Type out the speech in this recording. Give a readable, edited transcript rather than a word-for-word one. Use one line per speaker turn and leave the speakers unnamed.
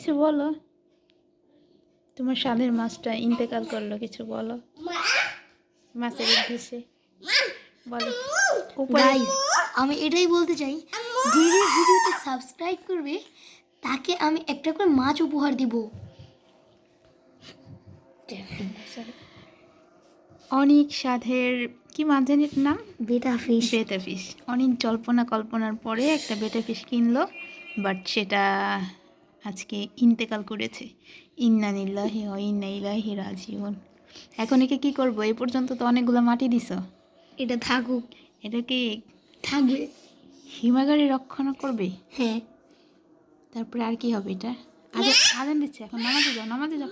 কিছু বলো, তোমার স্বাদের মাছটা ইন্তেকাল করলো, কিছু বলো মাছের উদ্দেশ্যে বলো। উপরে
গাইজ আমি এটাই বলতে চাই, যে যে ভিডিওতে সাবস্ক্রাইব করবে তাকে আমি একটা করে মাছ উপহার দিব।
অনেক স্বাদের কি মাছ জানি এটার নাম,
বেটা ফিশ।
বেটা ফিশ। অনেক জল্পনা কল্পনার পরে একটা বেটা ফিশ কিনলো, বাট সেটা আজকে ইন্তেকাল করেছে। ইন্না লিল্লাহি ওয়া ইন্না ইলাইহি রাজিউন। এখন একে কি করবো? এই পর্যন্ত তো অনেকগুলো মাটি দিছ,
এটা থাকুক,
এটা কি
থাকবে।
হিমাগারে রক্ষণ করবে?
হ্যাঁ।
তারপরে আর কি হবে এটা? আজান দিচ্ছে, এখন নামাজে যাও, নামাজে যাও।